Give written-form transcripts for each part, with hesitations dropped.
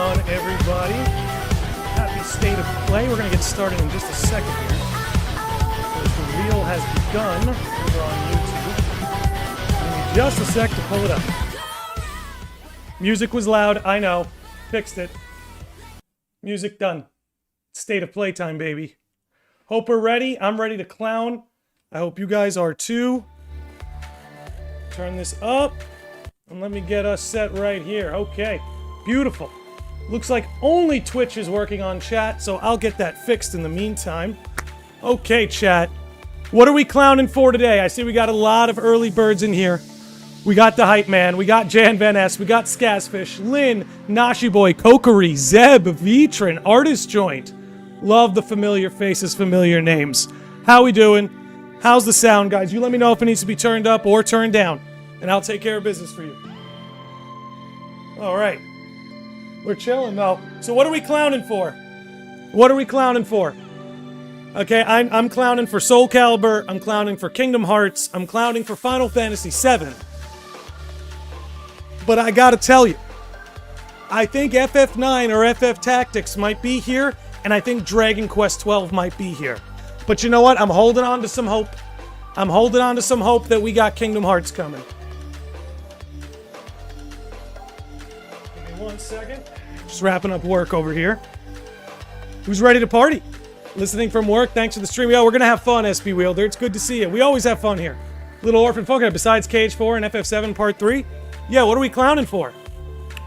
on, everybody? Happy state of play. We're going to get started in just a second here. The reel has begun over on YouTube. Give me just a sec to pull it up. Music was loud, I know. Fixed it. Music done. State of play time, baby. Hope we're ready. I'm ready to clown. I hope you guys are too. Turn this up. And let me get us set right here. Okay. Beautiful. Looks like only Twitch is working on chat, so I'll get that fixed in the meantime. Okay, chat. What are we clowning for today? I see we got a lot of early birds in here. We got the Hype Man, we got Jan Van S, we got Skazfish, Lynn, Nashi Boy, Kokiri, Zeb, Vitrin, Artist Joint. Love the familiar faces, familiar names. How we doing? How's the sound, guys? You let me know if it needs to be turned up or turned down, and I'll take care of business for you. All right. We're chilling, though. So what are we clowning for? What are we clowning for? Okay, I'm clowning for Soul Calibur. I'm clowning for Kingdom Hearts. I'm clowning for Final Fantasy VII. But I gotta tell you, I think FF9 or FF Tactics might be here, and I think Dragon Quest XII might be here. But you know what? I'm holding on to some hope. I'm holding on to some hope that we got Kingdom Hearts coming. Give me 1 second. Just wrapping up work over here. Who's ready to party? Listening from work, thanks for the stream. Yo, we're gonna have fun, SP Wielder. It's good to see you. We always have fun here. Little Orphan Folk, besides Cage 4 and FF7 Part 3. Yeah, what are we clowning for?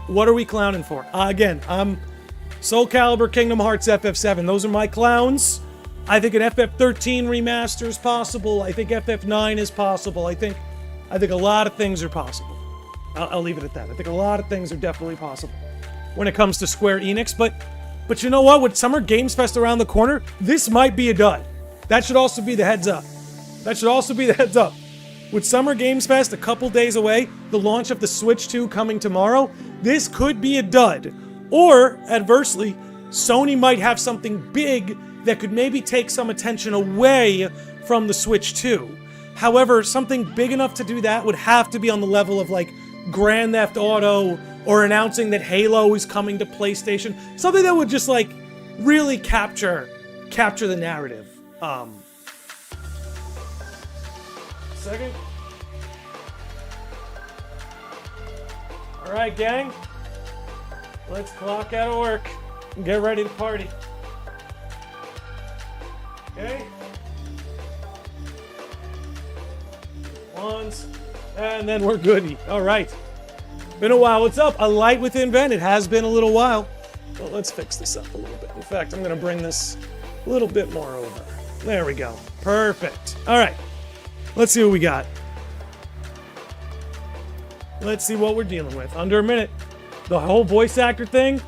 What are we clowning for? Again, Soul Calibur, Kingdom Hearts, FF7. Those are my clowns. I think an FF13 remaster is possible. I think FF9 is possible. I think a lot of things are possible. I'll leave it at that. I think a lot of things are definitely possible when it comes to Square Enix. But you know what? With Summer Games Fest around the corner, this might be a dud. That should also be the heads up. That should also be the heads up. With Summer Games Fest a couple days away, the launch of the Switch 2 coming tomorrow, this could be a dud. Or, adversely, Sony might have something big that could maybe take some attention away from the Switch 2. However, something big enough to do that would have to be on the level of, like, Grand Theft Auto, or announcing that Halo is coming to PlayStation. Something that would just, like, really capture the narrative. Second. Alright, gang. Let's clock out of work and get ready to party. Okay? Once, and then we're goody. Alright. Been a while. What's up? A light within Ven. It has been a little while. Well, let's fix this up a little bit. In fact, I'm going to bring this a little bit more over. There we go. Perfect. Alright. Let's see what we got. Let's see what we're dealing with. Under a minute. The whole voice actor thing?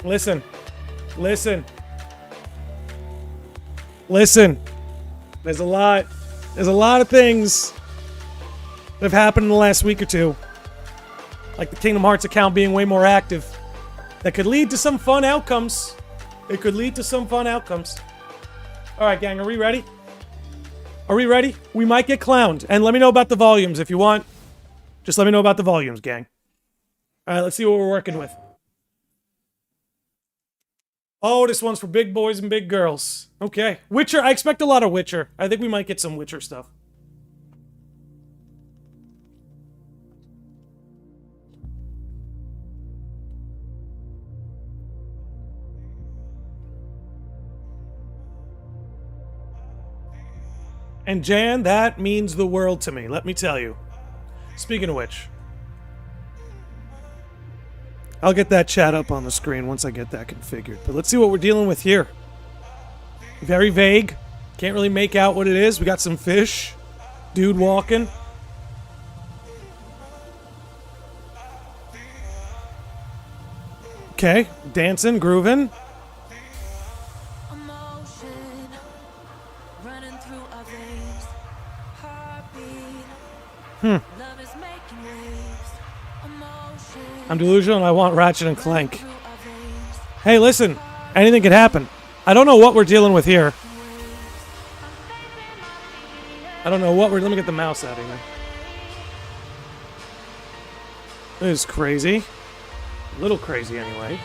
Listen. Listen. Listen. There's a lot of things that have happened in the last week or two. Like the Kingdom Hearts account being way more active. That could lead to some fun outcomes. It could lead to some fun outcomes. Alright, gang, are we ready? Are we ready? We might get clowned. And let me know about the volumes if you want. Just let me know about the volumes, gang. Alright, let's see what we're working with. Oh, this one's for big boys and big girls. Okay. Witcher. I expect a lot of Witcher. I think we might get some Witcher stuff. And Jan, that means the world to me, let me tell you. Speaking of which, I'll get that chat up on the screen once I get that configured. But let's see what we're dealing with here. Very vague. Can't really make out what it is. We got some fish. Dude walking. Okay, dancing, grooving. I'm delusional and I want Ratchet and Clank. Hey, listen. Anything could happen. I don't know what we're dealing with here. I don't know what we're... Let me get the mouse out of here. This is crazy. A little crazy anyway.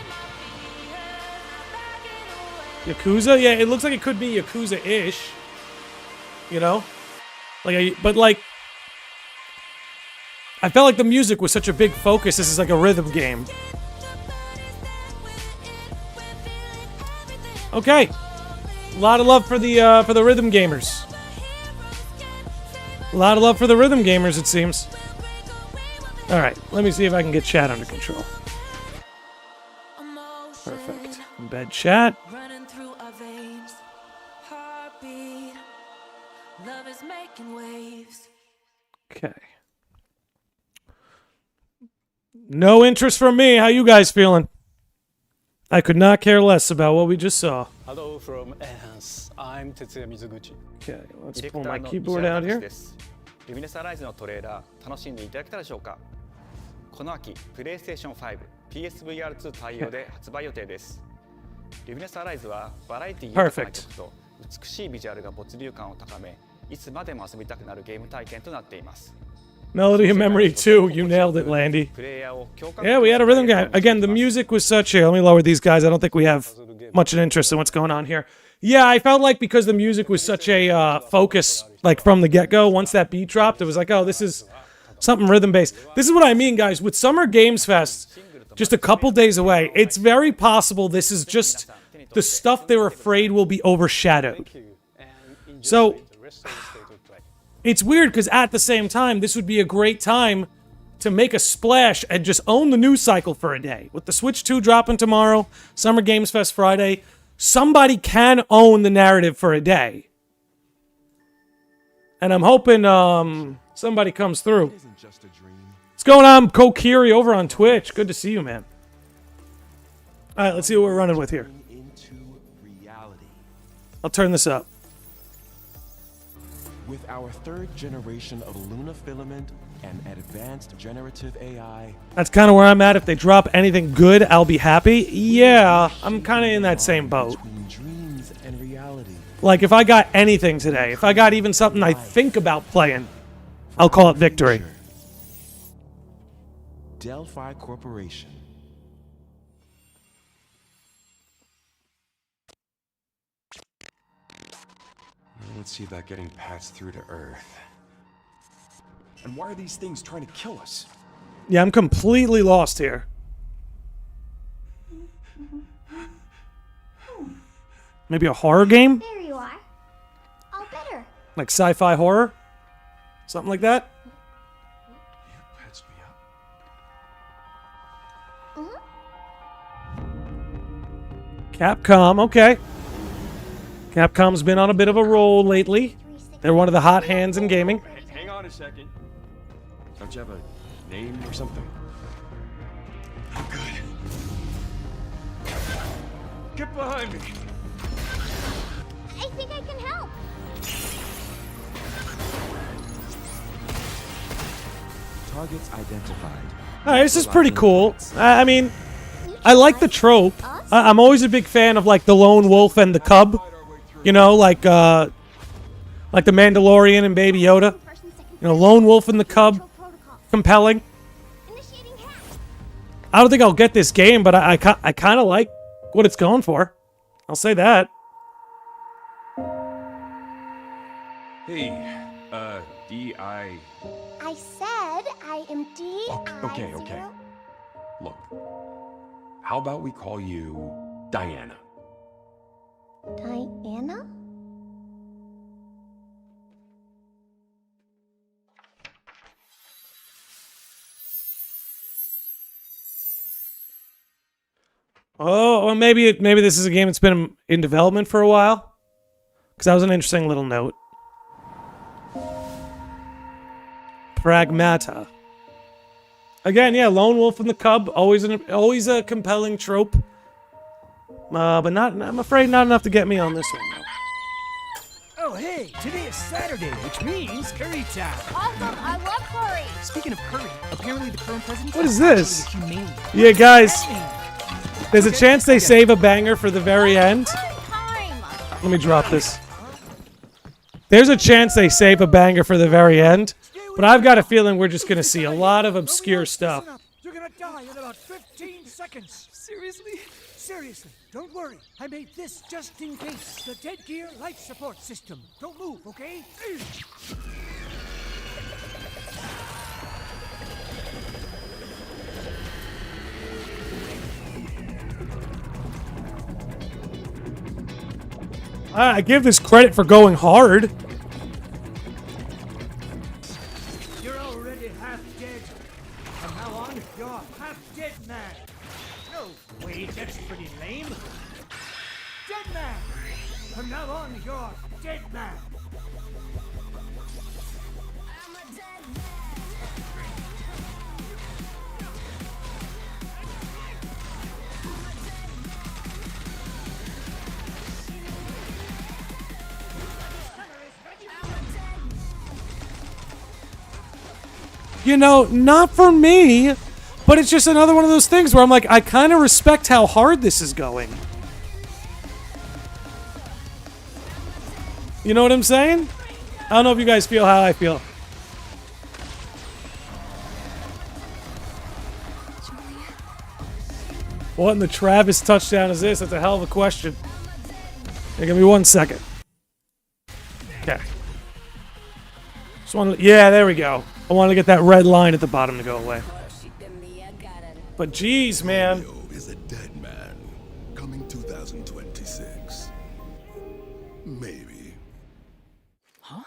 Yakuza? Yeah, it looks like it could be Yakuza-ish. You know? But like... I felt like the music was such a big focus. This is like a rhythm game. Okay. A lot of love for the rhythm gamers. A lot of love for the rhythm gamers, it seems. Alright, let me see if I can get chat under control. Perfect. Embed chat. Okay. No interest from me. How you guys feeling? I could not care less about what we just saw. Hello from Enhance. I'm Tetsuya Mizuguchi. Okay, let's pull my keyboard out here. Lumines Arise のトレーラー楽しんでいただけたでしょうか。この秋、PlayStation 5、PSVR2 対応で発売予定です。Lumines Arise はバラエティ豊かな曲と美しいビジュアルが没入感を高め、いつまでも遊びたくなるゲーム体験となっています。Melody of Memory 2, you nailed it, Landy. Yeah, we had a rhythm guy. Again, the music was such a... Let me lower these guys. I don't think we have much interest in what's going on here. Yeah, I felt like because the music was such a focus, like from the get-go, once that beat dropped, it was like, oh, this is something rhythm-based. This is what I mean, guys. With Summer Games Fest just a couple days away, it's very possible this is just the stuff they're afraid will be overshadowed. So... It's weird because at the same time, this would be a great time to make a splash and just own the news cycle for a day. With the Switch 2 dropping tomorrow, Summer Games Fest Friday, somebody can own the narrative for a day. And I'm hoping somebody comes through. What's going on, Kokiri over on Twitch? Good to see you, man. All right, let's see what we're running with here. I'll turn this up. With our third generation of Luna filament and advanced generative AI... That's kind of where I'm at. If they drop anything good, I'll be happy. Yeah, I'm kind of in that same boat. Dreams and reality. Like, if I got anything today, if I got even something I think about playing, I'll call it victory. Delphi Corporation. Let's see about getting passed through to Earth. And why are these things trying to kill us? Yeah, I'm completely lost here. Maybe a horror game? There you are. All better. Like sci-fi horror? Something like that? You patched me up. Capcom, okay. Capcom's been on a bit of a roll lately. They're one of the hot hands in gaming. Hang on a second. Don't you have a name or something? I'm good. Get behind me. I think I can help. Targets identified. Alright, this is pretty cool. I mean, I like the trope. I'm always a big fan of like the lone wolf and the cub. You know, like the Mandalorian and Baby Yoda. You know, lone wolf and the cub. Compelling. I don't think I'll get this game, but I kind of like what it's going for. I'll say that. Hey, D.I. I said I am D.I. Okay. Look, how about we call you Diana? Diana? Oh, well, maybe this is a game that's been in development for a while. Because that was an interesting little note. Pragmata. Again, yeah, lone wolf and the cub, always a compelling trope. But I'm afraid not enough to get me on this one, though. Oh, hey, today is Saturday, which means curry time. Awesome, I love curry. Speaking of curry, apparently the current president... What is this? Yeah, guys, there's a chance they save a banger for the very end. Let me drop this. There's a chance they save a banger for the very end, but I've got a feeling we're just going to see a lot of obscure stuff. die in about 15 seconds. Seriously? Seriously, don't worry. I made this just in case. The dead gear life support system. Don't move, okay? I give this credit for going hard. You're already half dead. From now on, you're half dead man. No, wait, that's pretty lame. Dead man. From now on, you're dead man. You know, not for me, but it's just another one of those things where I'm like, I kind of respect how hard this is going. You know what I'm saying? I don't know if you guys feel how I feel. What in the Travis touchdown is this? That's a hell of a question. Hey, give me 1 second. Okay. Just want to, yeah, there we go. I want to get that red line at the bottom to go away. But geez, man. Romeo is a dead man. Coming 2026. Maybe. Huh?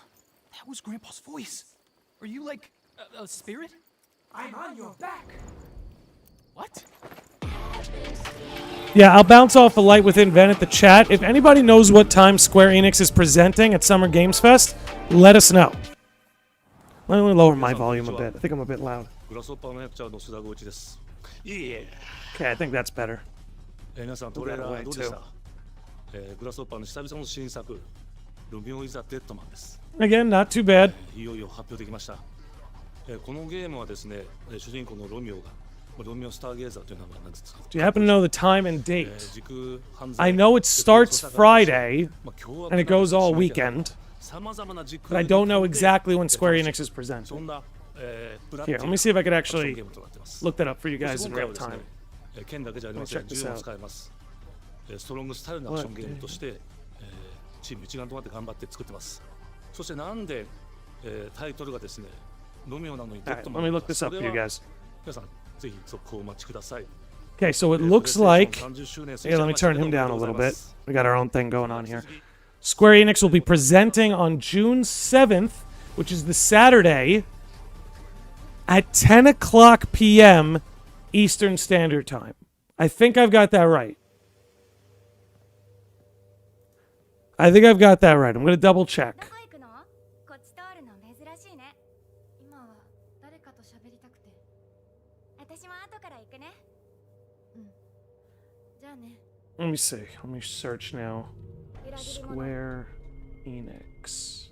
That was Grandpa's voice. Are you like a spirit? I'm on your back. What? Yeah, I'll bounce off a light within Ven at the chat. If anybody knows what time Square Enix is presenting at Summer Games Fest, let us know. Let me lower my volume a bit. I think I'm a bit loud. Okay, I think that's better. 皆さんトレーラーどうでした？グラスホッパーの久々の新作、ルミオイザデッドマンです。Again, not too bad. いよいよ発表できました。このゲームはですね、主人公のロミオが、ロミオスターゲーザーという名前なんですか。Do you happen to know the time and date? I know it starts Friday and it goes all weekend, but I don't know exactly when Square Enix is presenting. Here, let me see if I could actually look that up for you guys in real time. 剣だけじゃありません。銃も使えます。ストロングスタイルのアクションゲームとして、チーム一丸となって頑張って作ってます。そしてなんで、タイトルがですね、ロミオなのにデッドマン。Let me look this up for you guys. 皆さんぜひ続行お待ちください。Okay, so it looks like... Here, let me turn him down a little bit. We got our own thing going on here. Square Enix will be presenting on June 7th, which is the Saturday, at 10 o'clock p.m. Eastern Standard Time. I think I've got that right. I'm going to double check. Let me see. Let me search now. Square Enix.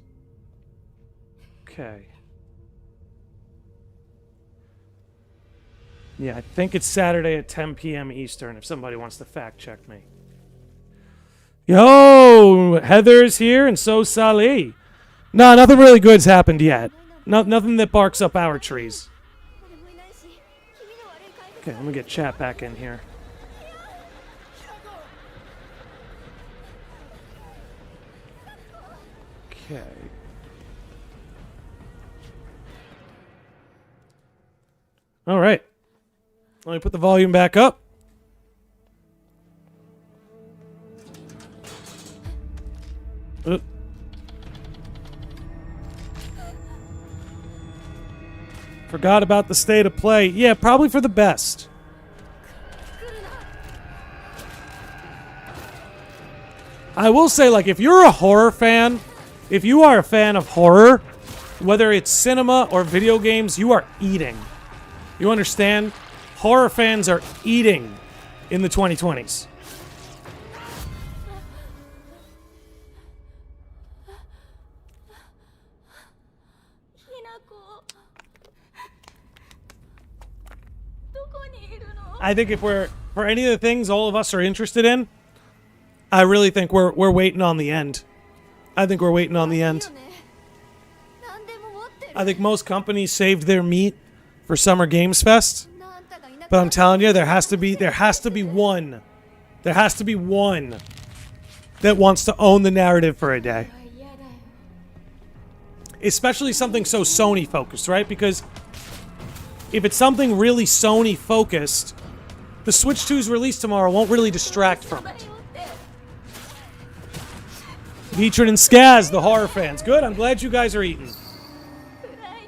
Okay. Yeah, I think it's Saturday at 10 p.m. Eastern, if somebody wants to fact check me. Yo! Heather's here, and so Salih. No, nothing really good's happened yet. Nothing that barks up our trees. Okay, let me get chat back in here. Okay. All right. Let me put the volume back up. Forgot about the state of play. Yeah, probably for the best. I will say, like, if you're a horror fan, if you are a fan of horror, whether it's cinema or video games, you are eating. You understand? Horror fans are eating in the 2020s. I think if we're, for any of the things all of us are interested in, I really think we're waiting on the end. I think we're waiting on the end. I think most companies saved their meat for Summer Games Fest. But I'm telling you, there has to be one. There has to be one that wants to own the narrative for a day. Especially something so Sony focused, right? Because if it's something really Sony focused, the Switch 2's release tomorrow won't really distract from it. Veteran and Skaz, the horror fans. Good, I'm glad you guys are eating.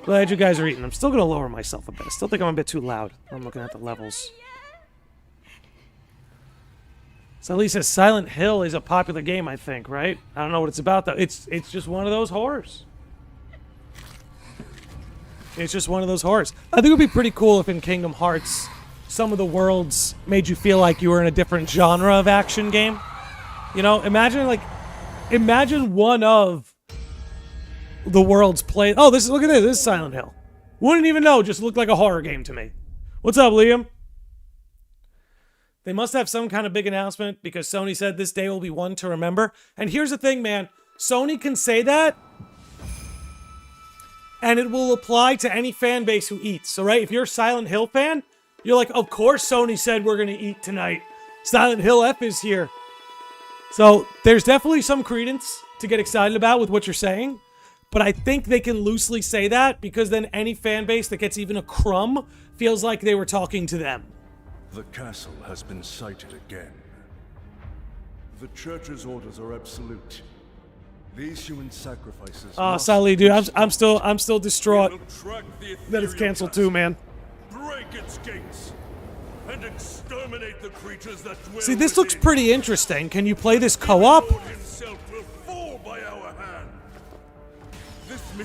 Glad you guys are eating. I'm still going to lower myself a bit. I still think I'm a bit too loud. I'm looking at the levels. So at least says Silent Hill is a popular game, I think, right? I don't know what it's about, though. It's just one of those horrors. It's just one of those horrors. I think it would be pretty cool if in Kingdom Hearts some of the worlds made you feel like you were in a different genre of action game. You know, imagine one of the worlds play. Oh, look at this. This is Silent Hill. Wouldn't even know. Just looked like a horror game to me. What's up, Liam? They must have some kind of big announcement because Sony said this day will be one to remember. And here's the thing, man. Sony can say that, and it will apply to any fan base who eats. So, right, if you're a Silent Hill fan, you're like, of course Sony said we're going to eat tonight. Silent Hill F is here. So, there's definitely some credence to get excited about with what you're saying. But I think they can loosely say that because then any fan base that gets even a crumb feels like they were talking to them. The castle has been sighted again. The church's orders are absolute. These human sacrifices. Oh, Sally, dude, I'm still distraught that it's canceled too, man. Break its gates and exterminate the creatures that dwell. See, this looks pretty interesting. Can you play this co-op?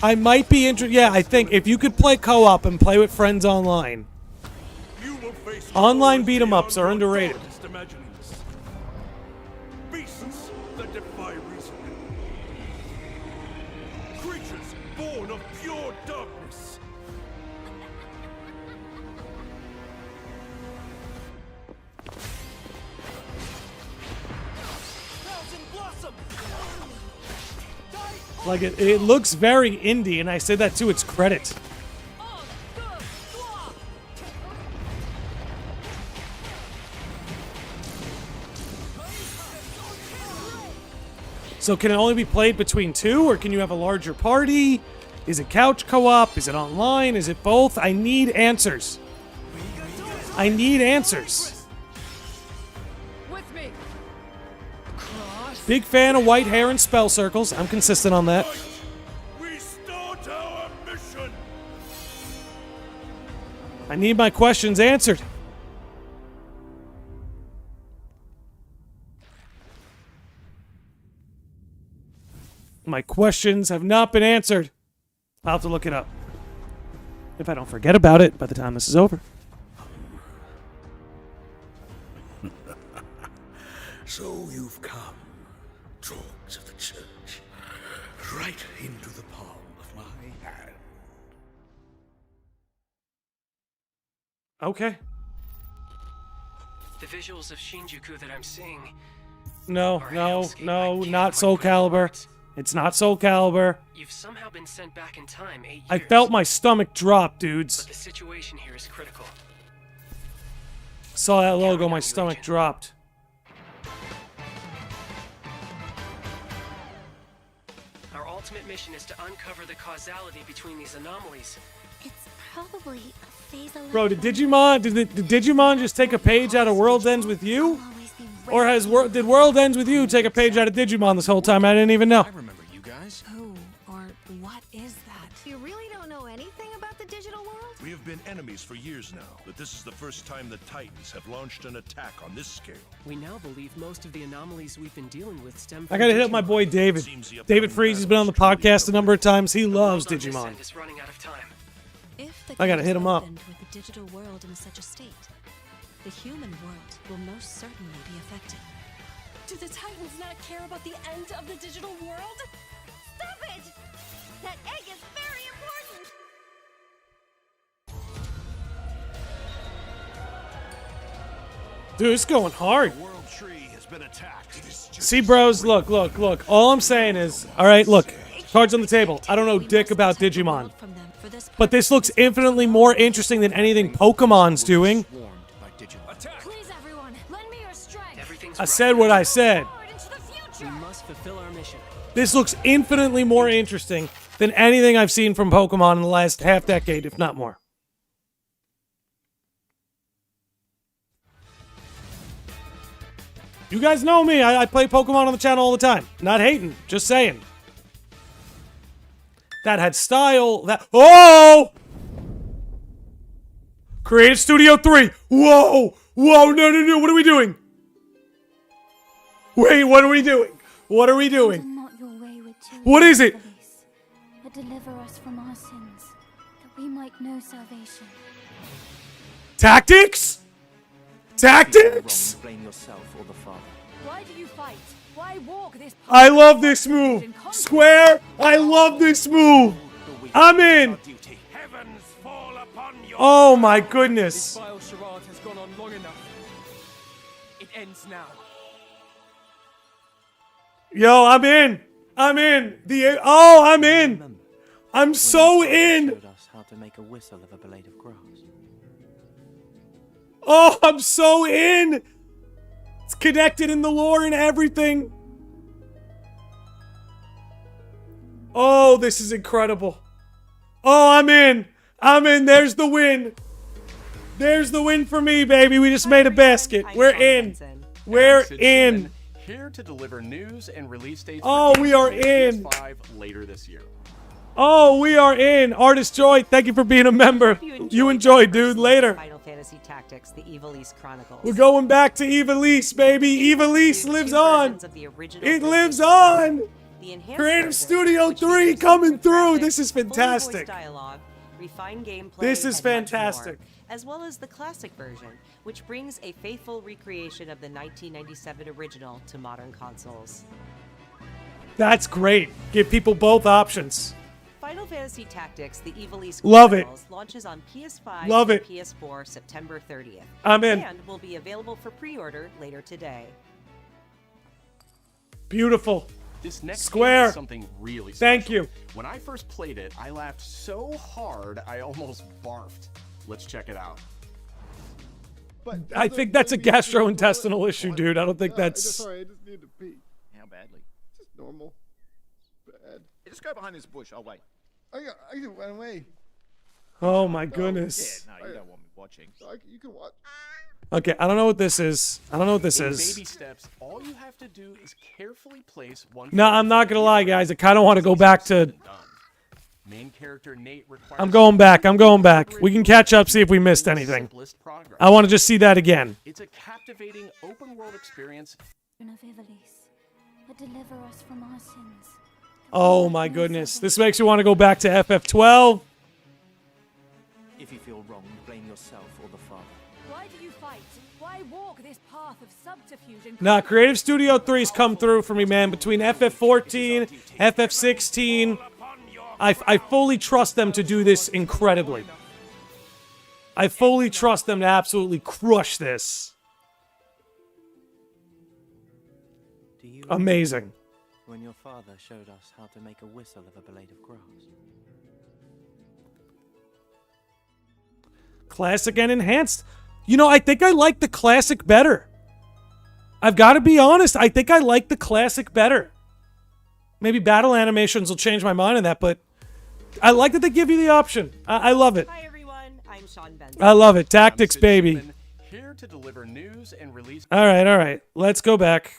I might be interested. Yeah, I think if you could play co-op and play with friends online. Online beat-em-ups are underrated. Beasts that defy reason. Creatures born of pure darkness. Like, it looks very indie, and I say that to its credit. So can it only be played between two, or can you have a larger party? Is it couch co-op? Is it online? Is it both? I need answers. I need answers. With me. Big fan of white hair and spell circles. I'm consistent on that. We start our mission. I need my questions answered. My questions have not been answered. I'll have to look it up. If I don't forget about it by the time this is over. So you've come, dogs of the church, right into the palm of my hand. Okay. The visuals of Shinjuku that I'm seeing. No, not Soul Calibur. It's not Soul Calibur. You've somehow been sent back in time 8 years. I felt my stomach drop, dudes. But the situation here is critical. Saw that logo, my stomach dropped. Our ultimate mission is to uncover the causality between these anomalies. It's probably a phase 11. Bro, did Digimon just take a page out of World Ends With You? Or did World Ends With You take a page out of Digimon this whole time? I didn't even know. I remember you guys. Who or what is that? You really don't know anything about the digital world? We have been enemies for years now, but this is the first time the Titans have launched an attack on this scale. We now believe most of the anomalies we've been dealing with stem from I gotta hit up my boy David. David Freeze has been on the podcast a number of times. He loves Digimon. Is running out of time. If the I gotta hit him up. with the digital world in such a state, the human world will most certainly be affected. Do the Titans not care about the end of the digital world? Stop it! That egg is very important! Dude, it's going hard. The world tree has been attacked. See, bros, look. All I'm saying is, alright, look. Cards on the table. I don't know dick about Digimon. But this looks infinitely more interesting than anything Pokemon's doing. strength. Everything's I said what I said. Forward into the future. We must fulfill our mission. This looks infinitely more interesting than anything I've seen from Pokemon in the last half decade, if not more. You guys know me. I play Pokemon on the channel all the time. Not hating. Just saying. That had style. That. Oh! Creative Studio 3. Whoa! Whoa! No, no, no. What are we doing? Wait, what are we doing? What are we doing? Not your wayward children, What is it? police, but deliver us from our sins, that we might know salvation. Tactics? Tactics? Blame yourself or the Father. Why do you fight? Why walk this path? I love this move. Square, I love this move. I'm in. Heavens fall upon your Oh my goodness. Vile charade has gone on long enough. It ends now. Yo, I'm in. I'm in. I'm in. I'm so in. Showed us how to make a whistle of a blade of grass. Oh, I'm so in. It's connected in the lore and everything. Oh, this is incredible. Oh, I'm in. I'm in. There's the win. There's the win for me, baby. We just made a basket. We're in. We're in. Here to deliver news and release dates. Oh, we are in. PS5 later this year. Oh, we are in. Artist Joy, thank you for being a member. You enjoyed, dude. Later. Final Fantasy Tactics: The Ivalice Chronicles. We're going back to Ivalice, baby. Ivalice lives on. It lives on. Creative Studio 3 coming through. This is fantastic. Dialogue, refined gameplay, This is and much fantastic. more, as well as the classic version, which brings a faithful recreation of the 1997 original to modern consoles. That's great. Give people both options. Final Fantasy Tactics: The Ivalice Love it. Chronicles launches on PS5 Love and it. PS4 September 30th. I'm in. And will be available for pre-order later today. Beautiful. This next Square. game is something really special. Thank you. When I first played it, I laughed so hard I almost barfed. Let's check it out. I think that's a gastrointestinal issue, dude. I don't think that's. Sorry, I just need to pee. How badly? Just normal. Bad. Hey, just go behind this bush. I'll wait. I can run away. Oh my goodness. Yeah, no, you don't want me watching. You can watch. Okay, I don't know what this is. I don't know what this In is. baby steps, all you have to do is carefully place one. No, I'm not gonna lie, guys. I kind of want to go back to. Main character Nate requires. I'm going back. I'm going back. We can catch up, see if we missed anything. I want to just see that again. It's a captivating open world experience. Of Ivalice, but deliver us from our sins. Oh my goodness. This makes me want to go back to FF12. If you feel wrong, blame yourself or the Father. Why do you fight? Why walk this path of subterfuge and Nah, Creative Studio 3's come through for me, man. Between FF14, FF16, I fully trust them to do this incredibly. I fully trust them to absolutely crush this. Do you Amazing. When your father showed us how to make a whistle of a blade of grass. Classic and enhanced. You know, I think I like the classic better. I've got to be honest. I think I like the classic better. Maybe battle animations will change my mind on that, but I like that they give you the option. I love it. Hi everyone, I'm Sean Benson. I love it. Tactics, baby. Here to deliver news and release. All right. Let's go back.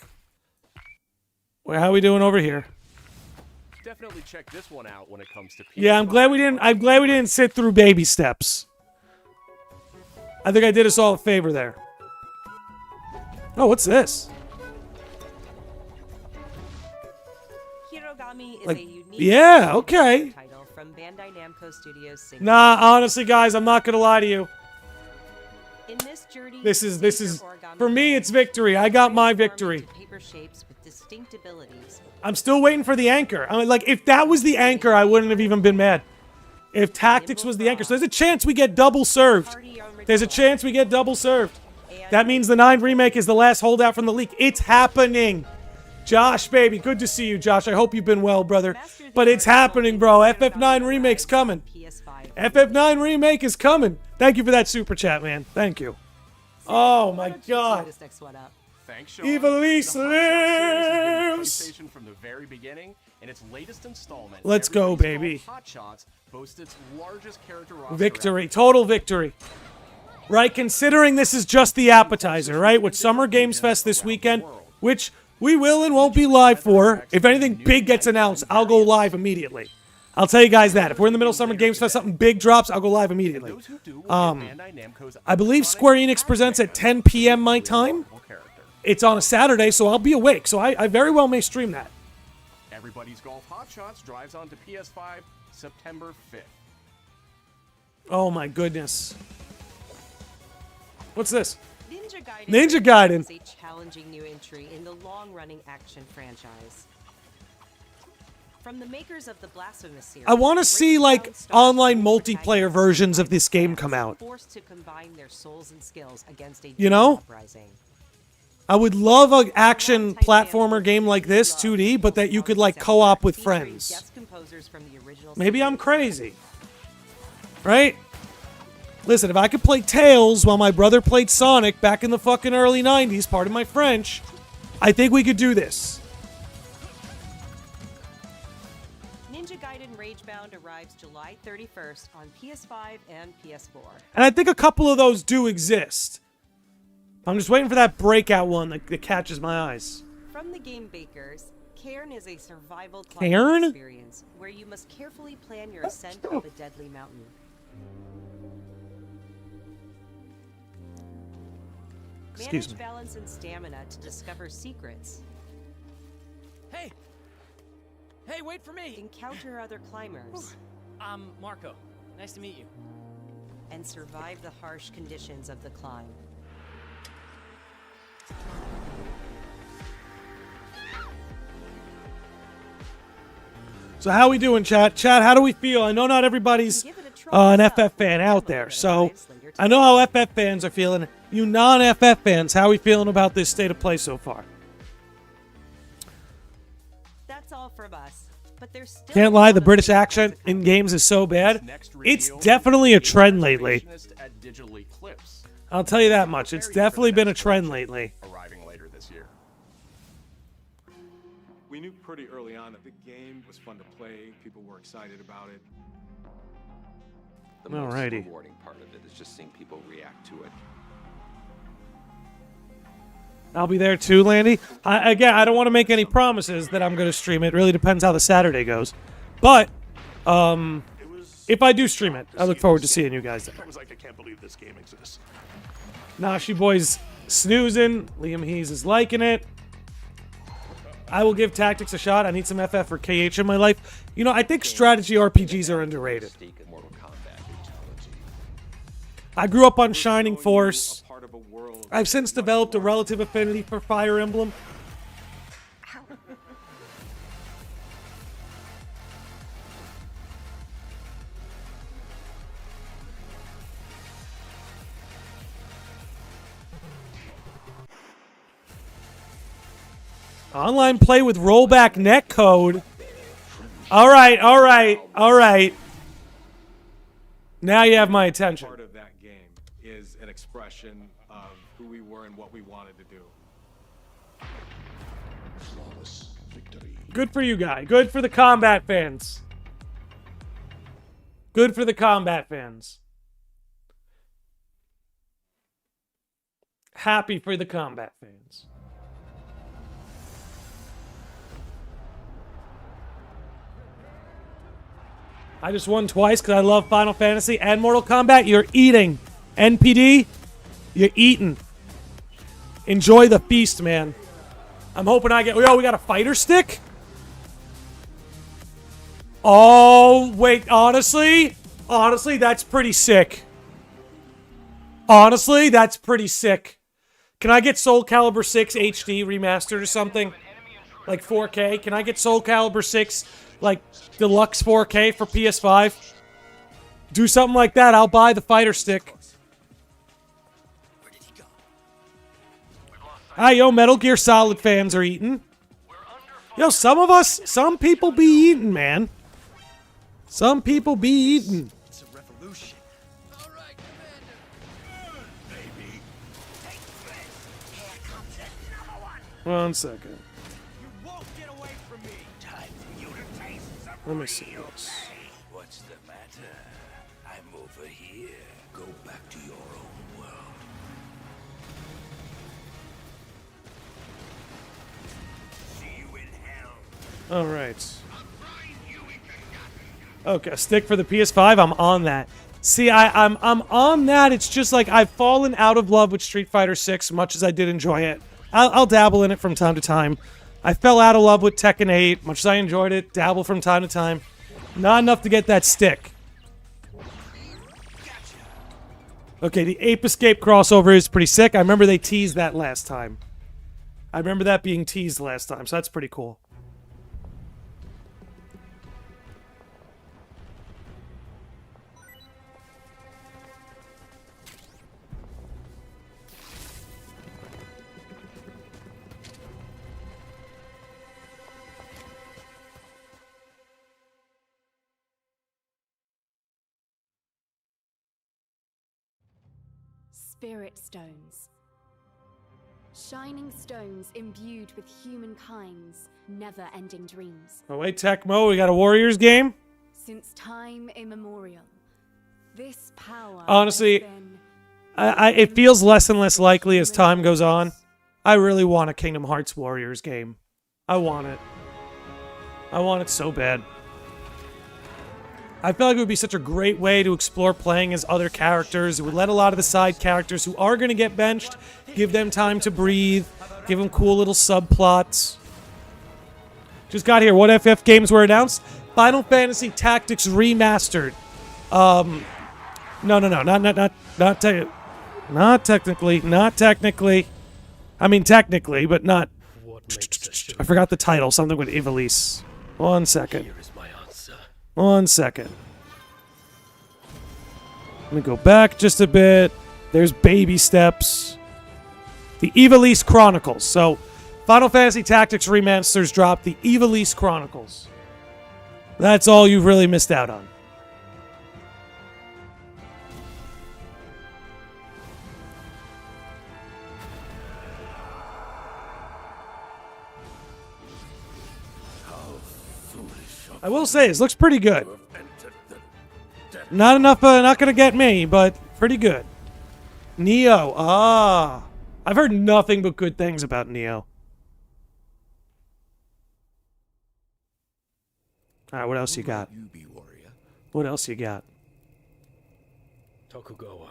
Well, how are we doing over here? Definitely check this one out when it comes to. Yeah, I'm glad we didn't sit through baby steps. I think I did us all a favor there. Oh, what's this? Hirogami is Like, a unique yeah, okay. title from Bandai Namco Studios. Nah, honestly, guys, I'm not gonna lie to you. In this journey, This is for me. It's victory. I got my victory. paper shapes with distinct abilities. I'm still waiting for the anchor. I mean, like, if that was the anchor, I wouldn't have even been mad. If tactics was the anchor, so there's a chance we get double served. There's a chance we get double served. That means the 9 remake is the last holdout from the leak. It's happening. Josh, baby, good to see you, Josh. I hope you've been well, brother. But it's happening, bro. FF9 remake's coming. FF9 remake is coming. Thank you for that super chat, man. Thank you. Oh my god. Thanks, Sean. Evilly The Hot Shots series has been Slims. PlayStation from the very beginning, and its latest installment, Let's go, Everybody's baby. Golf Hot Shots, boasts its largest character roster Victory. Total victory. Right? Considering this is just the appetizer, right? With Summer Games Fest this weekend, which we will and won't be live for. If anything big gets announced, I'll go live immediately. I'll tell you guys that. If we're in the middle of Summer Games Fest, something big drops, I'll go live immediately. I believe Square Enix presents at 10 p.m. my time. It's on a Saturday, so I'll be awake. So I very well may stream that. Everybody's Golf Hot Shots drives onto PS5 September 5th. Oh my goodness. What's this? Ninja Gaiden. is a challenging new entry in the long-running action franchise. From the makers of the Blasphemous series, I want to see like online multiplayer versions of this game come out. forced to combine their souls and skills against a You know? uprising. I would love an action platformer game like this, 2D, but that you could like co-op with friends. Guest composers from the original Maybe I'm crazy. Right? Listen, if I could play Tails while my brother played Sonic back in the fucking early 90s, pardon my French, I think we could do this. Ninja Gaiden Ragebound arrives July 31st on PS5 and PS4. And I think a couple of those do exist. I'm just waiting for that breakout one that catches my eyes. From the game bakers, Cairn is a survival Cairn? experience where you must carefully plan your ascent up a deadly mountain. Excuse Manage me. balance and stamina to discover secrets. Hey! Hey, wait for me! Encounter other climbers. I'm Marco. Nice to meet you. And survive the harsh conditions of the climb. So how we doing, chat? Chat, how do we feel? I know not everybody's an FF fan out there, so I know how FF fans are feeling. You non-FF fans, how are we feeling about this state of play so far? That's all from us. But there's still Can't lie, the British accent in games is so bad. It's definitely a trend lately. I'll tell you that much. It's definitely been a trend lately. Arriving later this year. We knew pretty early on that the game was fun to play. People were excited about it. The most Alrighty. rewarding part of it is just seeing people react to it. I'll be there too, Landy. Again, I don't want to make any promises that I'm going to stream it. It really depends how the Saturday goes. But if I do stream it, I look forward to seeing you guys there. I was like, I can't believe this game exists. Nashi Boy's snoozing. Liam Hees is liking it. I will give Tactics a shot. I need some FF or KH in my life. You know, I think strategy RPGs are underrated. I grew up on Shining Force. I've since developed a relative affinity for Fire Emblem. Online play with rollback netcode. All right, all right, all right. Now you have my attention. Part of that game is an expression of who we were and what we wanted to do. Flawless victory. Good for you, guy. Good for the combat fans. Good for the combat fans. Happy for the combat fans. I just won twice because I love Final Fantasy and Mortal Kombat. You're eating. NPD, you're eating. Enjoy the feast, man. I'm hoping I get... Oh, we got a fighter stick? Oh, wait. Honestly, that's pretty sick. Honestly, that's pretty sick. Can I get Soul Calibur 6 HD remastered or something? Like 4K? Can I get Soul Calibur 6... like deluxe 4K for PS5. Do something like that. I'll buy the fighter stick. Hi, yo, Metal Gear Solid fans are eating. Yo, some people be eating, man. Some people be eating. It's a revolution. All right, Commander. Baby. Take this. Here comes another 1 second. You won't get away from me. Time for you to taste some Let me see real this. pain. What's the matter? I'm over here. Go back to your own world. See you in hell. All right. Okay, stick for the PS5. I'm on that. See, I'm on that. It's just like I've fallen out of love with Street Fighter 6 much as I did enjoy it. I'll dabble in it from time to time. I fell out of love with Tekken 8 much as I enjoyed it. Dabble from time to time. Not enough to get that stick. Okay, the Ape Escape crossover is pretty sick. I remember they teased that last time. I remember that being teased last time, so that's pretty cool. Spirit stones. Shining stones imbued with humankind's never-ending dreams. Oh wait, Tecmo, we got a Warriors game? Since time immemorial, this power Honestly, has been it feels less and less likely as time goes on. I really want a Kingdom Hearts Warriors game. I want it. I want it so bad. I feel like it would be such a great way to explore playing as other characters. It would let a lot of the side characters who are going to get benched, give them time to breathe, give them cool little subplots. Just got here. What FF games were announced? Final Fantasy Tactics Remastered. Not technically. I mean, technically, but not. I forgot the title. Something with Ivalice. 1 second. One second. Let me go back just a bit. There's baby steps. The Ivalice Chronicles. So, Final Fantasy Tactics Remasters dropped the Ivalice Chronicles. That's all you've really missed out on. I will say, this looks pretty good. Not enough, not gonna get me, but pretty good. Neo, I've heard nothing but good things about Neo. Alright, what else you got? What else you got? Tokugawa.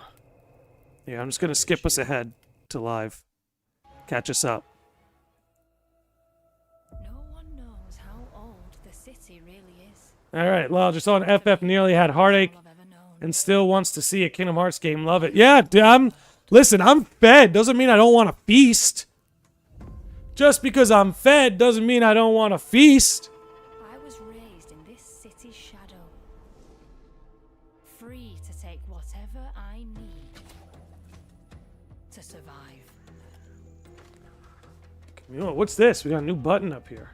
Yeah, I'm just gonna skip us ahead to live. Catch us up. Alright, Lal, just on FF nearly had heartache and still wants to see a Kingdom Hearts game. Love it. Yeah, dude, listen, I'm fed. Doesn't mean I don't want to feast. Just because I'm fed doesn't mean I don't want to feast. I was raised in this city's shadow, free to take whatever I need to survive. You know, what's this? We got a new button up here.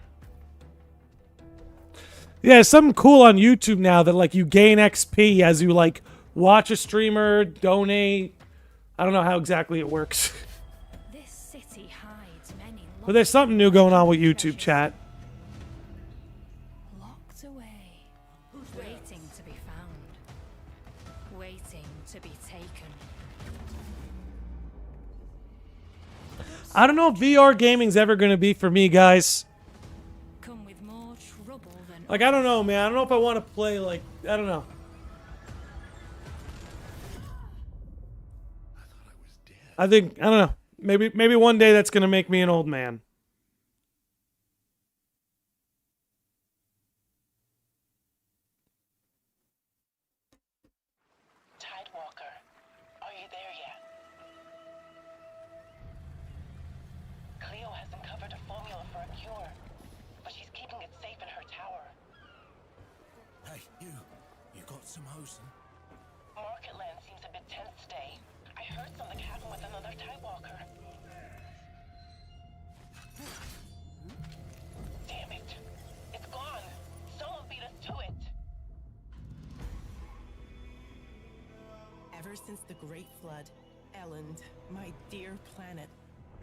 Yeah, it's something cool on YouTube now that, like, you gain XP as you, like, watch a streamer, donate. I don't know how exactly it works. This city hides many But there's something new going on with YouTube, chat. locked away, waiting to be found, waiting to be taken. I don't know if VR gaming's ever going to be for me, guys. Like, I don't know, man. I don't know if I want to play, like, I don't know. I think, I don't know. Maybe one day that's going to make me an old man. Tidewalker, are you there yet? Cleo has uncovered a formula for a cure, but she's keeping it safe in her tower. Hey, you got some hosen? Marketland seems a bit tense today. I heard something happen with another Tidewalker. Damn it! It's gone! Someone beat us to it! Ever since the Great Flood, Elend, my dear planet,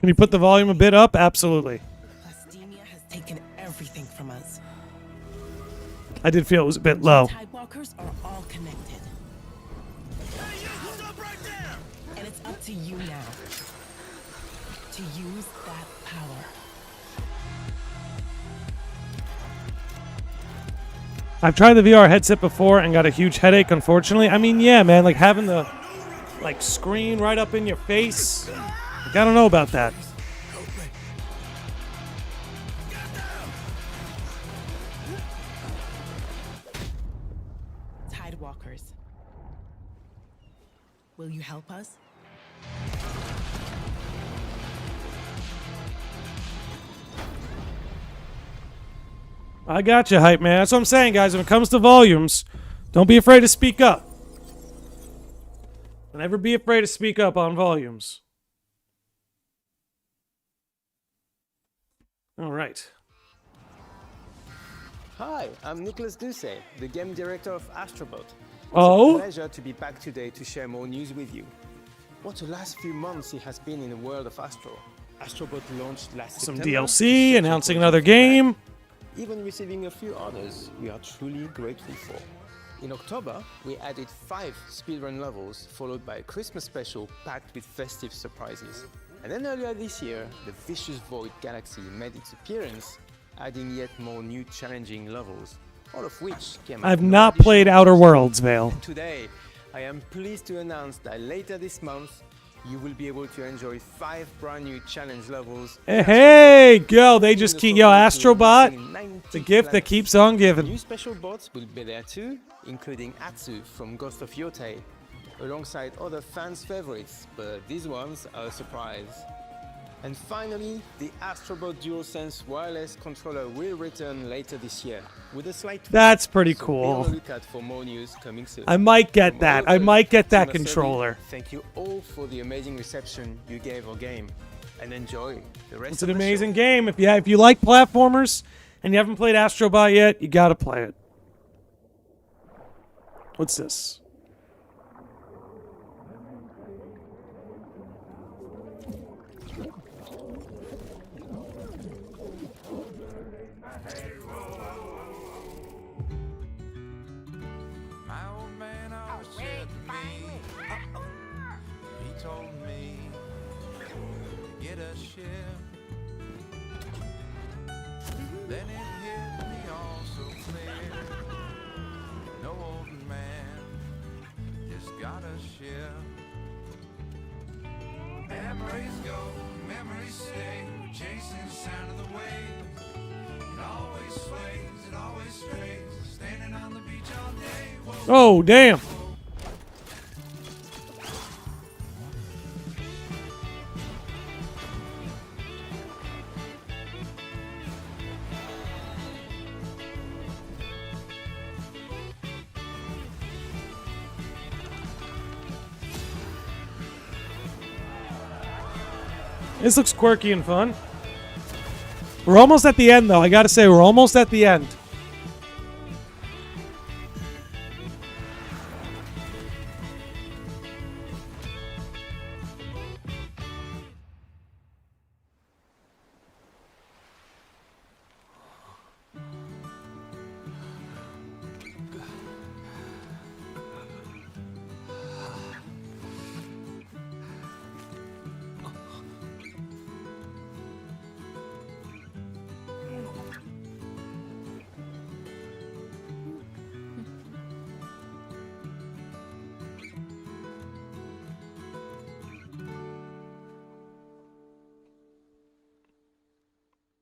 Can you put the volume a bit up? Absolutely. Plastemia has taken everything from us. I did feel it was a bit low. Tidewalkers are all connected. And it's up to you now to use that power. I've tried the VR headset before and got a huge headache, unfortunately. I mean, yeah, man, like having the screen right up in your face. Like, I don't know about that. Tidewalkers. Will you help us? I got you, hype man. That's what I'm saying, guys. When it comes to volumes, don't be afraid to speak up. Don't ever be afraid to speak up on volumes. All right. Hi, I'm Nicholas Duce, the game director of Astro Bot. Oh? It's a pleasure to be back today to share more news with you. What the last few months it has been in the world of Astro. Astro Bot launched last Some September. DLC, announcing another game. Even receiving a few orders we are truly grateful for. In October, we added 5 speedrun levels, followed by a Christmas special packed with festive surprises. And then earlier this year, the Vicious Void Galaxy made its appearance, adding yet more new challenging levels, all of which came I've not played Outer Worlds, Vale. Today, I am pleased to announce that later this month, you will be able to enjoy 5 brand new challenge levels. Hey, go! They just keep Astro Bot, the gift that keeps on giving. New special bots will be there too, including Atsu from Ghost of Yotei, alongside other fans' favorites, but these ones are a surprise. And finally, the Astro Bot DualSense wireless controller will return later this year with a slight. That's pretty so cool. Be on the lookout for more news coming soon. I might get that. I might get that controller. Thank you all for the amazing reception you gave our game, and enjoy the rest. It's of an the amazing show. game. If you like platformers and you haven't played Astro Bot yet, you gotta play it. What's this? Then it hit me all so clear. No old man just got a ship. Memories go, memories stay, chasing the sound of the waves. It always sways, it always strays, standing on the beach all day. Whoa. Oh, damn. This looks quirky and fun. We're almost at the end, though. I gotta say, we're almost at the end.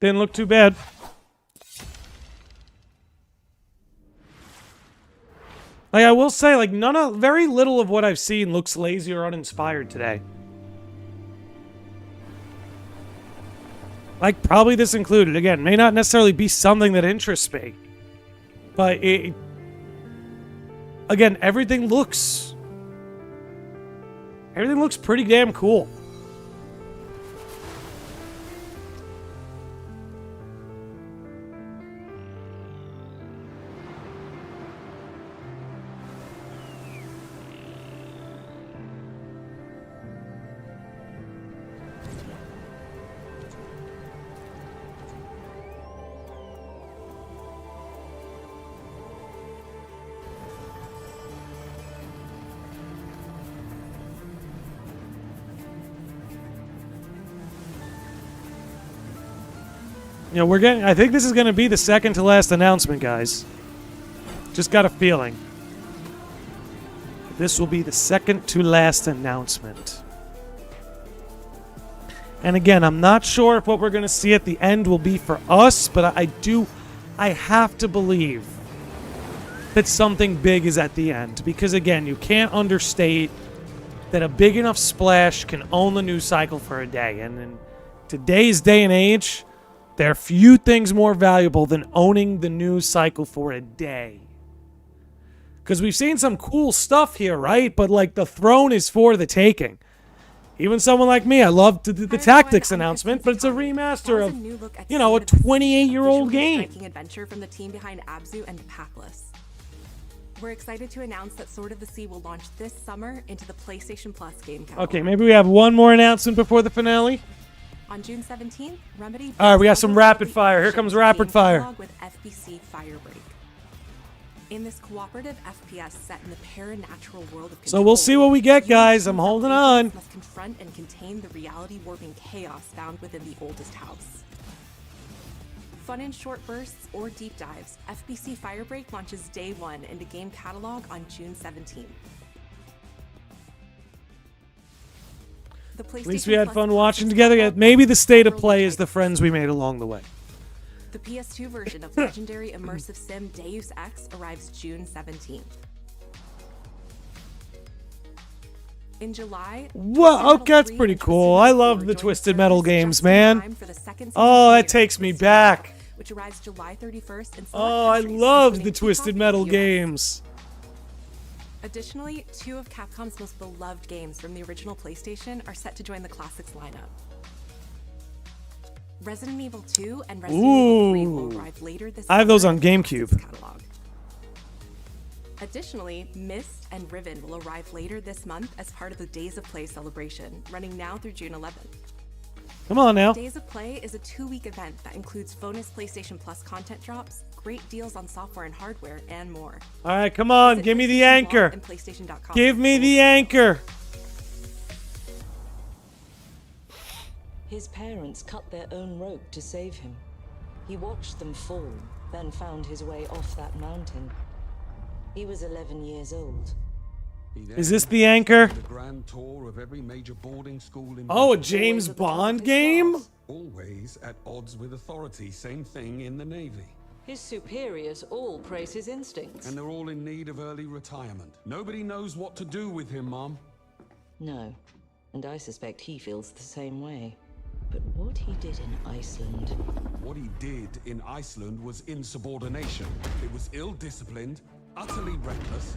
Didn't look too bad. Like, I will say, like, very little of what I've seen looks lazy or uninspired today. Like, probably this included. Again, may not necessarily be something that interests me. But again, everything looks pretty damn cool. You know, I think this is going to be the second to last announcement, guys. Just got a feeling. This will be the second to last announcement. And again, I'm not sure if what we're going to see at the end will be for us, but I have to believe that something big is at the end. Because again, you can't understate that a big enough splash can own the news cycle for a day. And in today's day and age, there are few things more valuable than owning the news cycle for a day. Because we've seen some cool stuff here, right? But like the throne is for the taking. Even someone like me, I love the tactics announcement, but it's a remaster of, you know, a 28-year-old game. Striking adventure from the team behind Abzu and Papless. We're excited to announce that Sword of the Sea will launch this summer into the PlayStation Plus game catalog. Okay, maybe we have one more announcement before the finale. On June 17th, Remedy. All right, we got some rapid fire. Here comes rapid fire. With FBC Firebreak. In this cooperative FPS set in the paranatural world of control, So we'll see what we get, guys. I'm holding on. Must confront and contain the reality-warping chaos found within the oldest house. Fun in short bursts or deep dives, FBC Firebreak launches day one into game catalog on June 17th. At least we had fun watching together. Maybe the state of play is the friends we made along the way. The PS2 version of legendary immersive sim Deus Ex arrives June 17th. In July, Well, okay, that's pretty cool. I love the Twisted Metal games, man. Oh, that takes me back. Which arrives July 31st in Oh, I loved the Twisted Metal games. Additionally, 2 of Capcom's most beloved games from the original PlayStation are set to join the Classics lineup. Resident Evil 2 and Resident Evil 3 will arrive later this I have those summer on GameCube. catalog. Additionally, Myst and Riven will arrive later this month as part of the Days of Play celebration, running now through June 11th. Come on now. Days of Play is a 2-week event that includes bonus PlayStation Plus content drops, great deals on software and hardware, and more. All right, come on. Give me the anchor. And PlayStation.com. Give me the anchor. His parents cut their own rope to save him. He watched them fall, then found his way off that mountain. He was 11 years old. Is this the anchor? The grand tour of every major boarding school in Oh, a James Bond game? Always at odds with authority. Same thing in the Navy. His superiors all praise his instincts. And they're all in need of early retirement. Nobody knows what to do with him, Mom. No, and I suspect he feels the same way. But what he did in Iceland... What he did in Iceland was insubordination. It was ill-disciplined, utterly reckless.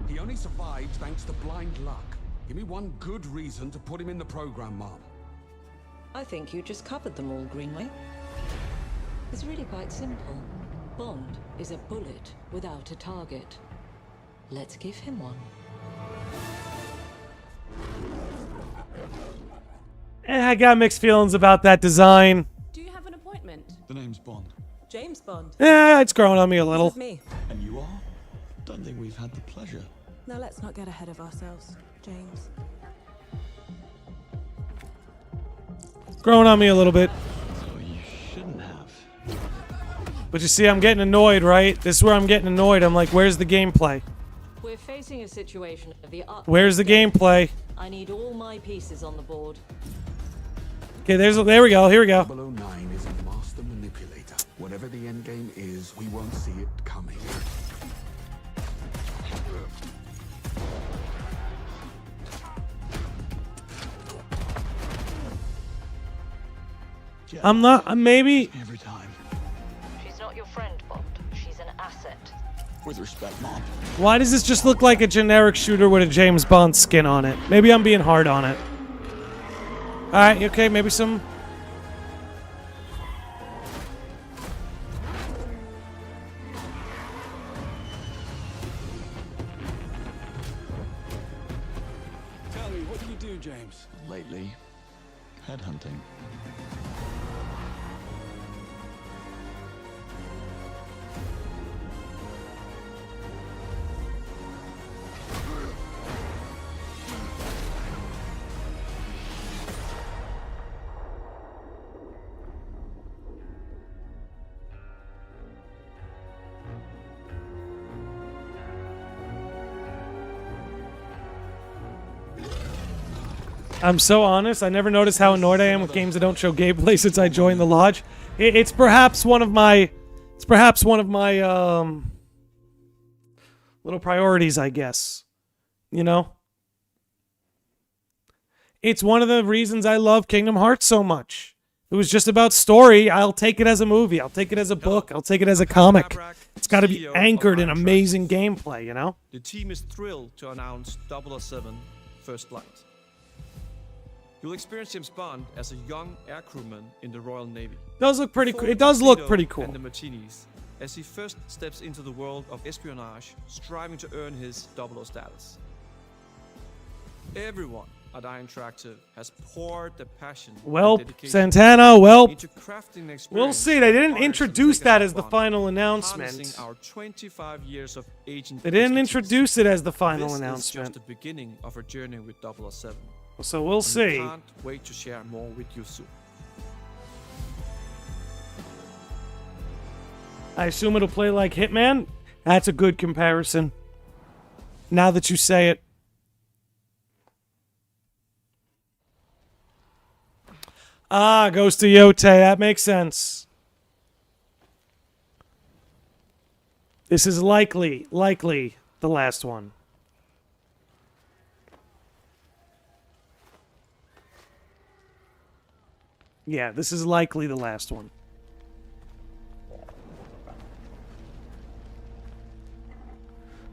He only survived thanks to blind luck. Give me one good reason to put him in the program, Mom. I think you just covered them all, Greenway. It's really quite simple. Bond is a bullet without a target. Let's give him one. I got mixed feelings about that design. Do you have an appointment? The name's Bond. James Bond. It's growing on me a little. This is me. And you are? Don't think we've had the pleasure. Now let's not get ahead of ourselves, James. Growing on me a little bit. So you shouldn't have. But you see, I'm getting annoyed, right? This is where I'm getting annoyed. I'm like, where's the gameplay? We're facing a situation of the utmost. Where's the gameplay? I need all my pieces on the board. Okay, there we go. Here we go. 009 is a master manipulator. Whatever the end game is, we won't see it coming. I'm not. Maybe. Every time. She's not your friend, Bond. She's an asset. With respect, Mom. Why does this just look like a generic shooter with a James Bond skin on it? Maybe I'm being hard on it. Alright, okay, maybe some... Tell me, what do you do, James? Lately, headhunting. I'm so honest. I never noticed how annoyed I am with games that don't show gameplay since I joined the lodge. It's perhaps one of my little priorities, I guess. You know? It's one of the reasons I love Kingdom Hearts so much. If it was just about story, I'll take it as a movie. I'll take it as a book. I'll take it as a comic. It's got to be anchored in amazing gameplay, you know? The team is thrilled to announce 007 First Light. You'll experience James Bond as a young air crewman in the Royal Navy. Does look pretty cool. It does look pretty cool. And the Martinis, as he first steps into the world of espionage, striving to earn his 00 status. Everyone at Iron Interactive has poured the passion Well, and dedication Santana, well, into crafting an experience we'll see. They didn't harnessing introduce the that legacy as of the Bond, final announcement. harnessing our 25 years of agent They didn't expertise. introduce it as the final This announcement. is just the beginning of our journey with 007. So we'll And see. We can't wait to share more with you soon. I assume it'll play like Hitman? That's a good comparison. Now that you say it. Ah, goes to Yote. That makes sense. This is likely the last one. Yeah, this is likely the last one.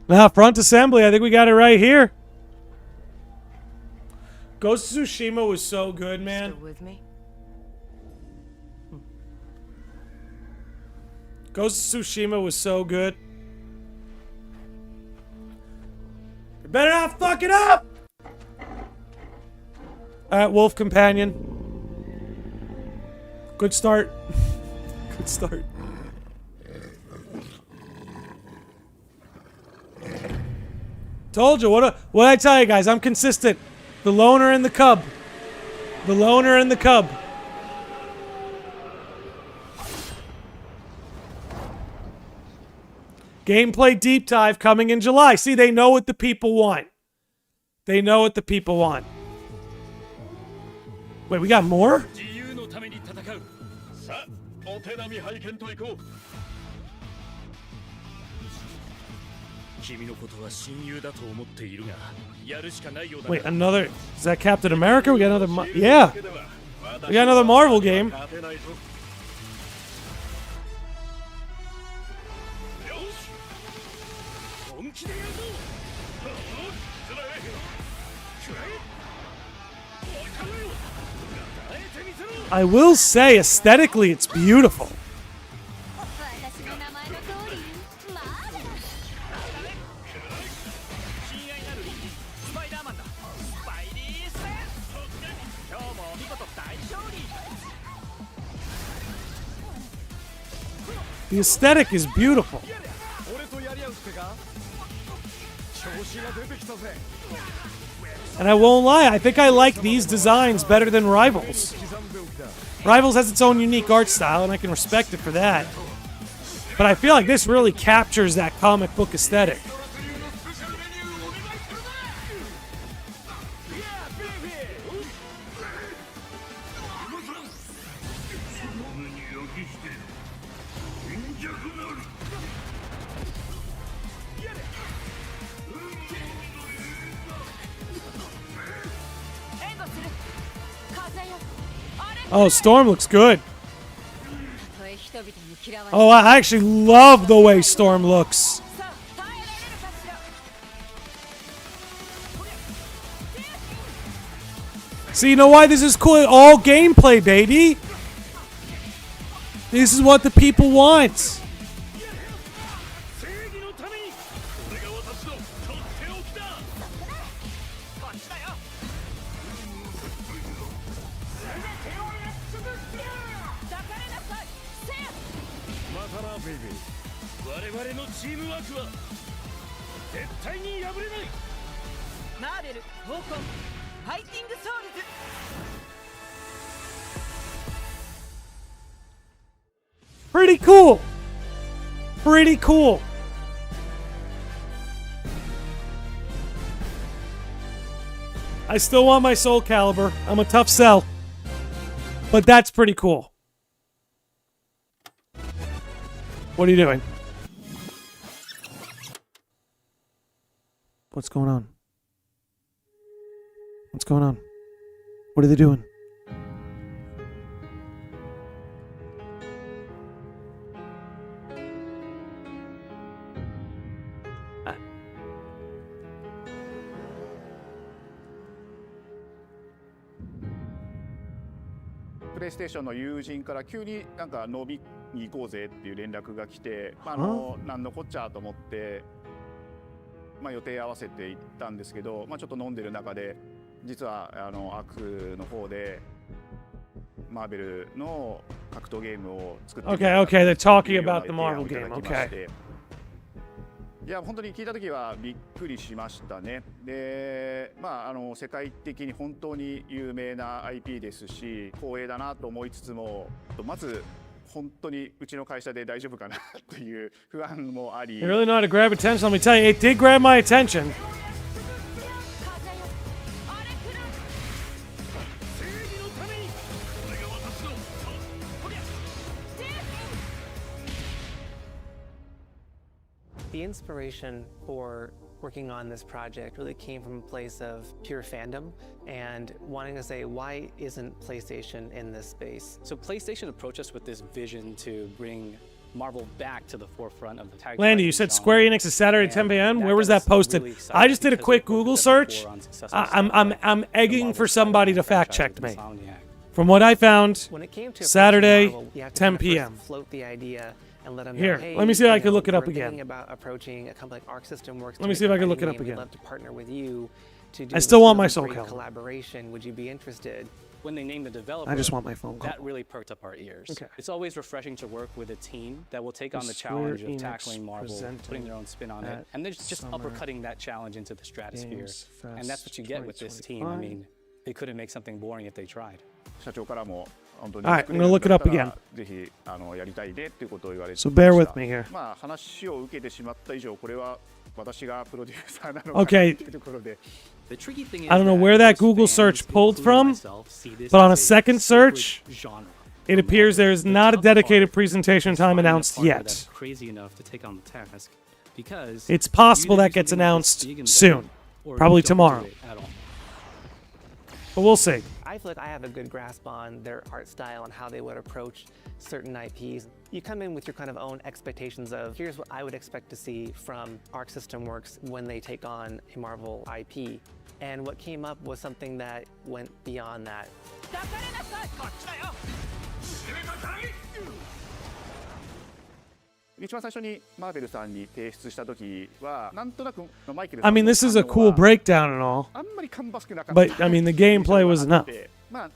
Now, front assembly, I think we got it right here. Ghost of Tsushima was so good, man. Still with me? Ghost of Tsushima was so good. You better not fuck it up! Alright, Wolf Companion. Good start. Good start. Told you, what I tell you guys, I'm consistent. The loner and the cub. The loner and the cub. Gameplay deep dive coming in July. See, they know what the people want. They know what the people want. Wait, we got more? Wait, another... Is that Captain America? We got another... Yeah! We got another Marvel game. I will say, aesthetically, it's beautiful. The aesthetic is beautiful. And I won't lie, I think I like these designs better than Rivals. Rivals has its own unique art style, and I can respect it for that. But I feel like this really captures that comic book aesthetic. Oh, Storm looks good. Oh, I actually love the way Storm looks. See, you know why this is cool? All gameplay, baby. This is what the people want. Pretty cool. Pretty cool. I still want my Soul Calibur. I'm a tough sell. But that's pretty cool. What are you doing? What's going on? What's going on? What are they doing?プレイステーションの友人から急になんか飲みに行こうぜっていう連絡が来て、なんのこっちゃと思って、予定合わせて行ったんですけど、ちょっと飲んでる中で実はアクの方でマーベルの格闘ゲームを作って Okay, they're talking about the Marvel game. Okay. いや本当に聞いた時はびっくりしましたね。で、世界的に本当に有名な IP ですし、光栄だなと思いつつも、まず本当にうちの会社で大丈夫かなという不安もあり。You really know how to grab attention. Let me tell you, it did grab my attention. The inspiration for working on this project really came from a place of pure fandom and wanting to say, why isn't PlayStation in this space? So PlayStation approached us with this vision to bring Marvel back to the forefront of the tag. Landy, you said Square Enix is Saturday 10 p.m. Where was that posted? Really I just did a quick Google search. I'm egging for somebody to fact check me. From what I found, Saturday 10 p.m. Float the idea. And let them Here, know, hey, let me see if I can look it up again. About approaching a company like Arc System Works. Let me see if I can look it up We'd again. love to partner with you to do I still want my Soul Calibur. Collaboration. Would you be interested? When they named the developer, I just want my phone call. That really perked up our ears. Okay. It's always refreshing to work with a team that will take on the challenge of tackling Marvel, putting their own spin on it, and they're just uppercutting that challenge into the stratosphere. And that's what you get with this team. I mean, they couldn't make something boring if they tried. All right, I'm going to look it up again. ぜひやりたいでっていうことを言われて So bear with me here. 話を受けてしまった以上これは私がプロデューサーなのか Okay. というところで The tricky thing is I don't know where that Google search pulled from, but on a second search, it appears there's not a dedicated presentation time announced yet. Crazy enough to take on the task because It's possible that gets announced soon, probably tomorrow. But we'll see. I feel like I have a good grasp on their art style and how they would approach certain IPs. You come in with your kind of own expectations of, here's what I would expect to see from Arc System Works when they take on a Marvel IP. And what came up was something that went beyond that. 一番最初にマーベルさんに提出した時はなんとなくマイケルさ I ん mean, this is a cool breakdown and all, あんまり芳しくなかった but I mean, the gameplay was enough.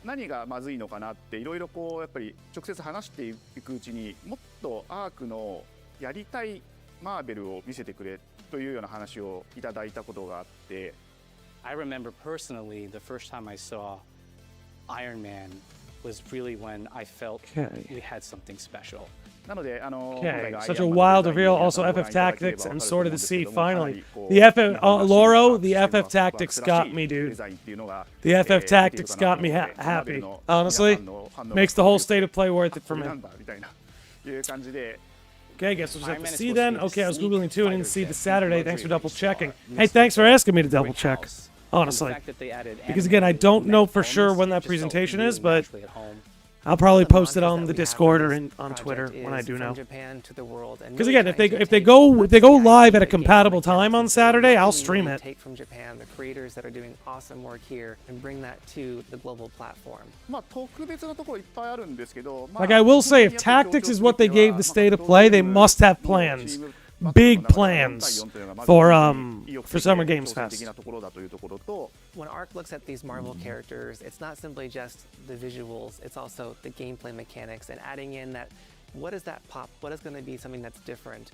何がまずいのかなっていろいろこうやっぱり直接話していくうちにもっとアークのやりたいマーベルを見せてくれというような話をいただいたことがあって I remember personally the first time I saw Iron Man was really when I felt we had something special. Okay, such a wild reveal. Also, FF Tactics and Sword of the Sea. Finally, the FF Loro, the FF Tactics got me, dude. The FF Tactics got me happy. Honestly, makes the whole state of play worth it for me. Okay, guess we'll just have to see then. Okay, I was googling too and didn't see the Saturday. Thanks for double checking. Hey, thanks for asking me to double check. Honestly, because again, I don't know for sure when that presentation is, but I'll probably post it on the Discord or on Twitter when I do know. Because again, if they go live at a compatible time on Saturday, I'll stream it. Take from Japan the creators that are doing awesome work here and bring that to the global platform. Like I will say, if Tactics is what they gave the state of play, they must have plans. Big plans for Summer Games Fest. When Arc looks at these Marvel characters, it's not simply just the visuals, it's also the gameplay mechanics and adding in that, what is that pop? What is going to be something that's different?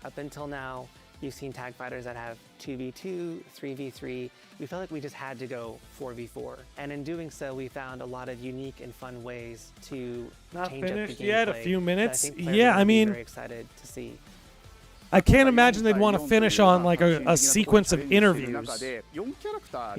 Up until now, you've seen tag fighters that have 2v2, 3v3. We felt like we just had to go 4v4. And in doing so, we found a lot of unique and fun ways to Not change up the finished gameplay. yet, a few minutes. That I think players Yeah, will I be mean, very excited to see. I can't imagine they'd want to finish on like a sequence of interviews. You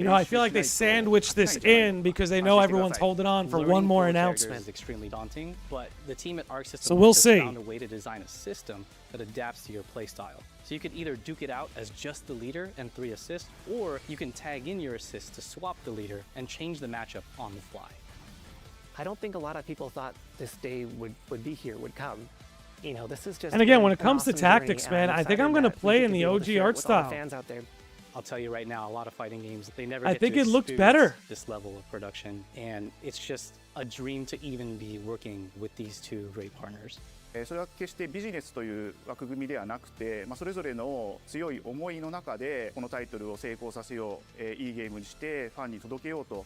know, I feel like they sandwich this in because they know everyone's holding on for one more announcement. Is extremely daunting, but the team at Arc System So we'll has see. found a way to design a system that adapts to your playstyle. So you could either duke it out as just the leader and 3 assists, or you can tag in your assists to swap the leader and change the matchup on the fly. I don't think a lot of people thought this day would be here, would come. You know, this is just. And again, when it an comes to awesome tactics, journey, and man, I'm I think I'm excited going to that we play get in to the be able to OG share it art with all the style. fans out there. I'll tell you right now, a lot of fighting games, they never I get think to it looked experience better. this level of production, and it's just a dream to even be working with these 2 great partners. それは決してビジネスという枠組みではなくて、それぞれの強い思いの中でこのタイトルを成功させよう、いいゲームにしてファンに届けようと。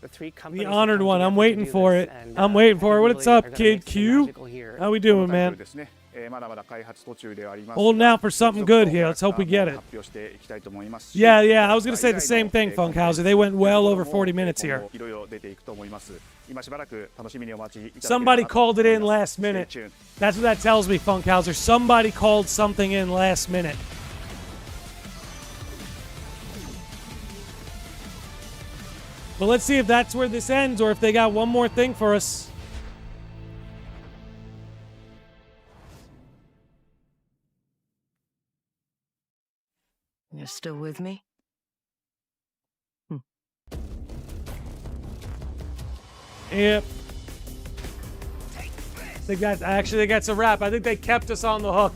The honored one. I'm waiting for it. I'm waiting for it. What's up, Kid Q? How we doing, man? Holding out for something good here. Let's hope we get it. Yeah, I was going to say the same thing, Funkhauser. They went well over 40 minutes here. Somebody called it in last minute. That's what that tells me, Funkhauser. Somebody called something in last minute. But let's see if that's where this ends or if they got one more thing for us. You're still with me? Yep. They got a wrap. I think they kept us on the hook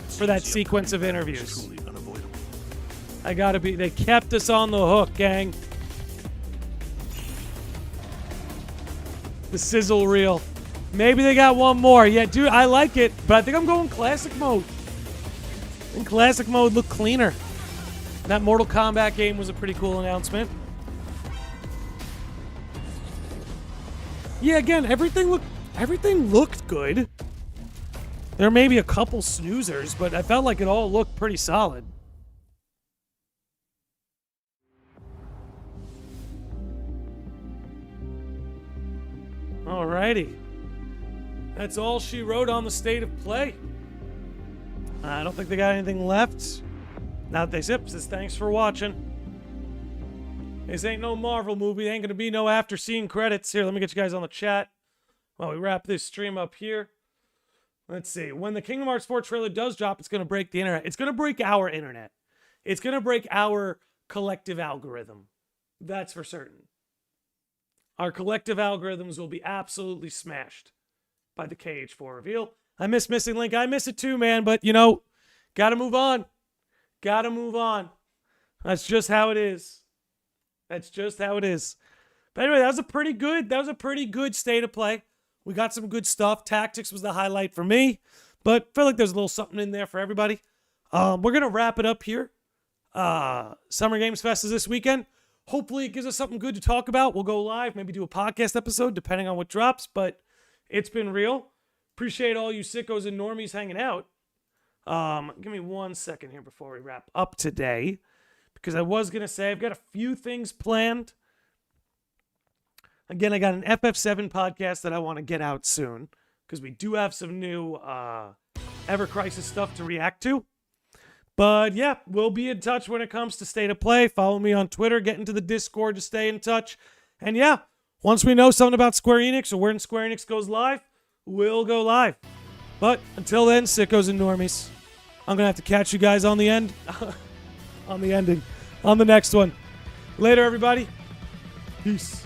for that sequence of interviews. They kept us on the hook, gang. The sizzle reel. Maybe they got one more. Yeah, dude, I like it, but I think I'm going classic mode. And classic mode looked cleaner. That Mortal Kombat game was a pretty cool announcement. Yeah, again, everything looked good. There may be a couple snoozers, but I felt like it all looked pretty solid. Alrighty. That's all she wrote on the state of play. I don't think they got anything left. Now that they zip says thanks for watching. This ain't no Marvel movie. Ain't gonna be no after scene credits. Here, let me get you guys on the chat while we wrap this stream up here. Let's see. When the Kingdom Hearts 4 trailer does drop, it's gonna break the internet. It's gonna break our internet. It's gonna break our collective algorithm. That's for certain. Our collective algorithms will be absolutely smashed by the KH4 reveal. I miss Missing Link. I miss it too, man. But, you know, gotta move on. Gotta move on. That's just how it is. That's just how it is. But anyway, that was a pretty good state of play. We got some good stuff. Tactics was the highlight for me. But I feel like there's a little something in there for everybody. We're going to wrap it up here. Summer Games Fest is this weekend. Hopefully it gives us something good to talk about. We'll go live, maybe do a podcast episode, depending on what drops. But it's been real. Appreciate all you sickos and normies hanging out. Give me 1 second here before we wrap up today. Because I was going to say, I've got a few things planned. Again, I got an FF7 podcast that I want to get out soon. Because we do have some new Ever Crisis stuff to react to. But yeah, we'll be in touch when it comes to State of Play. Follow me on Twitter. Get into the Discord to stay in touch. And yeah, once we know something about Square Enix or when Square Enix goes live, we'll go live. But until then, sickos and normies, I'm going to have to catch you guys on the end. On the ending. On the next one. Later, everybody. Peace.